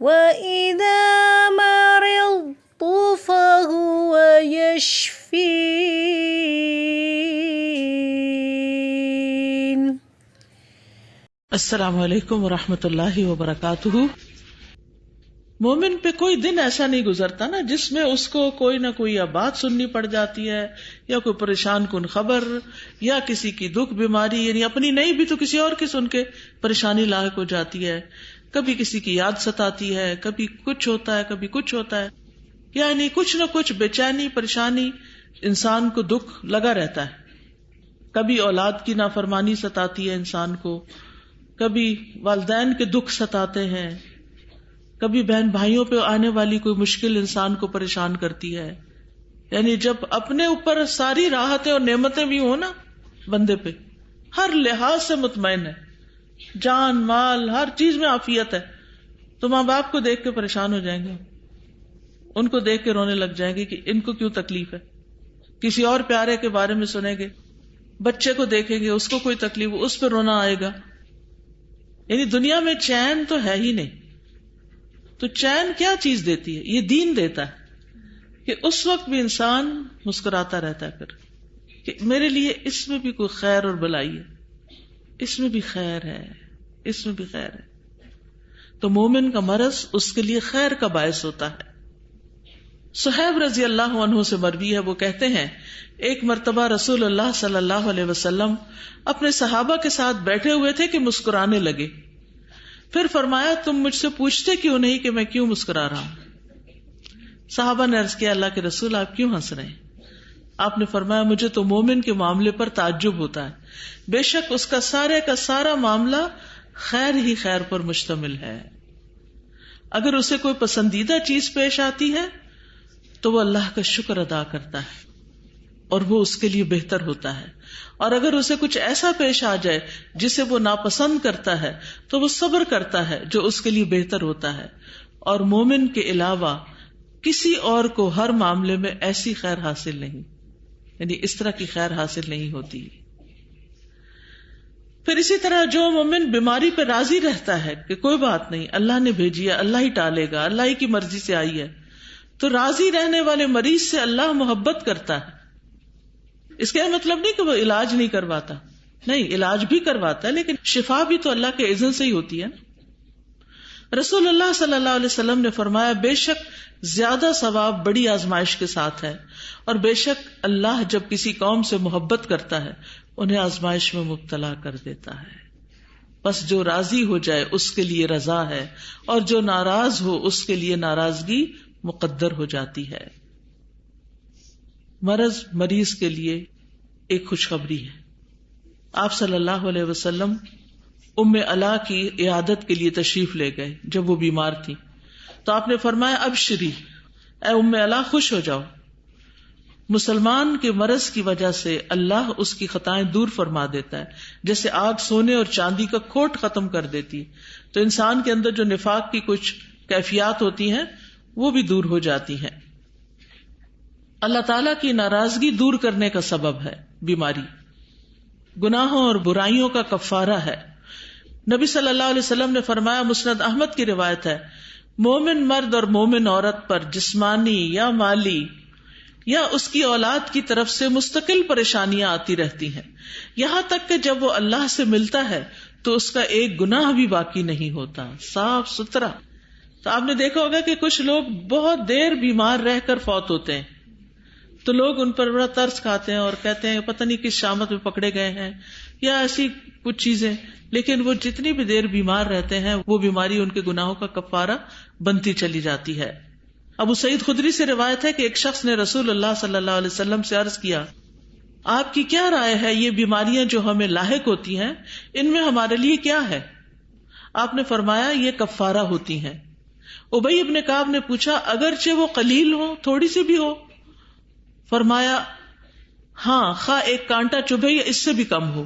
وَإِذَا مَرِضْتُ فَهُوَ يَشْفِينِ۔ السلام علیکم ورحمۃ اللہ وبرکاتہ۔ مومن پہ کوئی دن ایسا نہیں گزرتا نا جس میں اس کو کوئی نہ کوئی یا بات سننی پڑ جاتی ہے، یا کوئی پریشان کن خبر، یا کسی کی دکھ بیماری، یعنی اپنی نہیں بھی تو کسی اور کی سن کے پریشانی لاحق ہو جاتی ہے، کبھی کسی کی یاد ستاتی ہے، کبھی کچھ ہوتا ہے کبھی کچھ ہوتا ہے، یعنی کچھ نہ کچھ بے چینی پریشانی انسان کو دکھ لگا رہتا ہے۔ کبھی اولاد کی نافرمانی ستاتی ہے انسان کو، کبھی والدین کے دکھ ستاتے ہیں، کبھی بہن بھائیوں پہ آنے والی کوئی مشکل انسان کو پریشان کرتی ہے۔ یعنی جب اپنے اوپر ساری راحتیں اور نعمتیں بھی ہوں نا بندے پہ، ہر لحاظ سے مطمئن ہے، جان مال ہر چیز میں عافیت ہے، تو ماں باپ کو دیکھ کے پریشان ہو جائیں گے، ان کو دیکھ کے رونے لگ جائیں گے کہ ان کو کیوں تکلیف ہے۔ کسی اور پیارے کے بارے میں سنیں گے، بچے کو دیکھیں گے اس کو کوئی تکلیف، اس پہ رونا آئے گا۔ یعنی دنیا میں چین تو ہے ہی نہیں، تو چین کیا چیز دیتی ہے؟ یہ دین دیتا ہے کہ اس وقت بھی انسان مسکراتا رہتا ہے پھر کہ میرے لیے اس میں بھی کوئی خیر اور بلائی ہے، اس میں بھی خیر ہے، اس میں بھی خیر ہے۔ تو مومن کا مرض اس کے لیے خیر کا باعث ہوتا ہے۔ صہیب رضی اللہ عنہ سے مروی ہے، وہ کہتے ہیں ایک مرتبہ رسول اللہ صلی اللہ علیہ وسلم اپنے صحابہ کے ساتھ بیٹھے ہوئے تھے کہ مسکرانے لگے، پھر فرمایا تم مجھ سے پوچھتے کیوں نہیں کہ میں کیوں مسکرا رہا ہوں؟ صحابہ نے عرض کیا اللہ کے رسول آپ کیوں ہنس رہے ہیں؟ آپ نے فرمایا مجھے تو مومن کے معاملے پر تعجب ہوتا ہے، بے شک اس کا سارا معاملہ خیر ہی خیر پر مشتمل ہے۔ اگر اسے کوئی پسندیدہ چیز پیش آتی ہے تو وہ اللہ کا شکر ادا کرتا ہے اور وہ اس کے لیے بہتر ہوتا ہے، اور اگر اسے کچھ ایسا پیش آ جائے جسے وہ ناپسند کرتا ہے تو وہ صبر کرتا ہے جو اس کے لیے بہتر ہوتا ہے۔ اور مومن کے علاوہ کسی اور کو ہر معاملے میں ایسی خیر حاصل نہیں، یعنی اس طرح کی خیر حاصل نہیں ہوتی۔ پھر اسی طرح جو مومن بیماری پہ راضی رہتا ہے کہ کوئی بات نہیں، اللہ نے بھیجی ہے، اللہ ہی ٹالے گا، اللہ ہی کی مرضی سے آئی ہے، تو راضی رہنے والے مریض سے اللہ محبت کرتا ہے۔ اس کا مطلب نہیں کہ وہ علاج نہیں کرواتا، نہیں، علاج بھی کرواتا ہے، لیکن شفا بھی تو اللہ کے اذن سے ہی ہوتی ہے۔ رسول اللہ صلی اللہ علیہ وسلم نے فرمایا بے شک زیادہ ثواب بڑی آزمائش کے ساتھ ہے، اور بے شک اللہ جب کسی قوم سے محبت کرتا ہے انہیں آزمائش میں مبتلا کر دیتا ہے، بس جو راضی ہو جائے اس کے لیے رضا ہے، اور جو ناراض ہو اس کے لیے ناراضگی مقدر ہو جاتی ہے۔ مرض مریض کے لیے ایک خوشخبری ہے۔ آپ صلی اللہ علیہ وسلم ام علا کی عیادت کے لیے تشریف لے گئے جب وہ بیمار تھی، تو آپ نے فرمایا ابشری، اے ام علا خوش ہو جاؤ، مسلمان کے مرض کی وجہ سے اللہ اس کی خطائیں دور فرما دیتا ہے، جیسے آگ سونے اور چاندی کا کھوٹ ختم کر دیتی، تو انسان کے اندر جو نفاق کی کچھ کیفیات ہوتی ہیں وہ بھی دور ہو جاتی ہیں۔ اللہ تعالیٰ کی ناراضگی دور کرنے کا سبب ہے بیماری، گناہوں اور برائیوں کا کفارہ ہے۔ نبی صلی اللہ علیہ وسلم نے فرمایا، مسند احمد کی روایت ہے، مومن مرد اور مومن عورت پر جسمانی یا مالی یا اس کی اولاد کی طرف سے مستقل پریشانیاں آتی رہتی ہیں، یہاں تک کہ جب وہ اللہ سے ملتا ہے تو اس کا ایک گناہ بھی باقی نہیں ہوتا، صاف ستھرا۔ تو آپ نے دیکھا ہوگا کہ کچھ لوگ بہت دیر بیمار رہ کر فوت ہوتے ہیں، تو لوگ ان پر بڑا ترس کھاتے ہیں اور کہتے ہیں پتہ نہیں کس شامت میں پکڑے گئے ہیں یا ایسی کچھ چیزیں، لیکن وہ جتنی بھی دیر بیمار رہتے ہیں وہ بیماری ان کے گناہوں کا کفارہ بنتی چلی جاتی ہے۔ ابو سعید خدری سے روایت ہے کہ ایک شخص نے رسول اللہ صلی اللہ علیہ وسلم سے عرض کیا، آپ کی کیا رائے ہے یہ بیماریاں جو ہمیں لاحق ہوتی ہیں ان میں ہمارے لیے کیا ہے؟ آپ نے فرمایا یہ کفارہ ہوتی ہیں۔ ابی ابن کعب نے پوچھا اگرچہ وہ قلیل ہو، تھوڑی سی بھی ہو؟ فرمایا ہاں، خواہ ایک کانٹا چبھے یا اس سے بھی کم ہو۔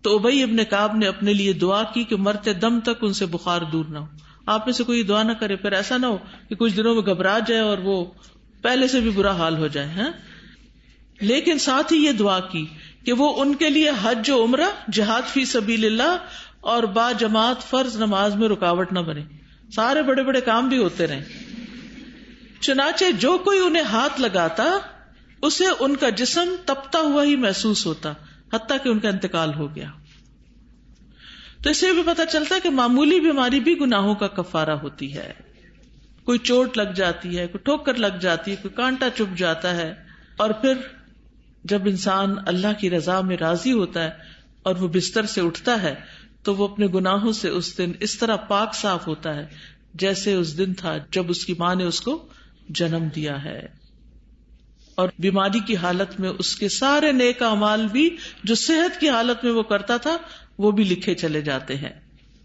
تو ابی ابن کعب نے اپنے لیے دعا کی کہ مرتے دم تک ان سے بخار دور نہ ہو۔ آپ میں سے کوئی دعا نہ کرے، پھر ایسا نہ ہو کہ کچھ دنوں میں گھبرا جائے اور وہ پہلے سے بھی برا حال ہو جائے ہیں۔ لیکن ساتھ ہی یہ دعا کی کہ وہ ان کے لیے حج و عمرہ، جہاد فی سبیل اللہ اور با جماعت فرض نماز میں رکاوٹ نہ بنے، سارے بڑے بڑے کام بھی ہوتے رہے. چنانچہ جو کوئی انہیں ہاتھ لگاتا اسے ان کا جسم تپتا ہوا ہی محسوس ہوتا حتیٰ کہ ان کا انتقال ہو گیا. تو اس سے بھی پتہ چلتا ہے کہ معمولی بیماری بھی گناہوں کا کفارہ ہوتی ہے. کوئی چوٹ لگ جاتی ہے, کوئی ٹھوکر لگ جاتی ہے, کوئی کانٹا چبھ جاتا ہے, اور پھر جب انسان اللہ کی رضا میں راضی ہوتا ہے اور وہ بستر سے اٹھتا ہے تو وہ اپنے گناہوں سے اس دن اس طرح پاک صاف ہوتا ہے جیسے اس دن تھا جب اس کی ماں نے اس کو جنم دیا ہے. اور بیماری کی حالت میں اس کے سارے نیک اعمال بھی جو صحت کی حالت میں وہ کرتا تھا وہ بھی لکھے چلے جاتے ہیں.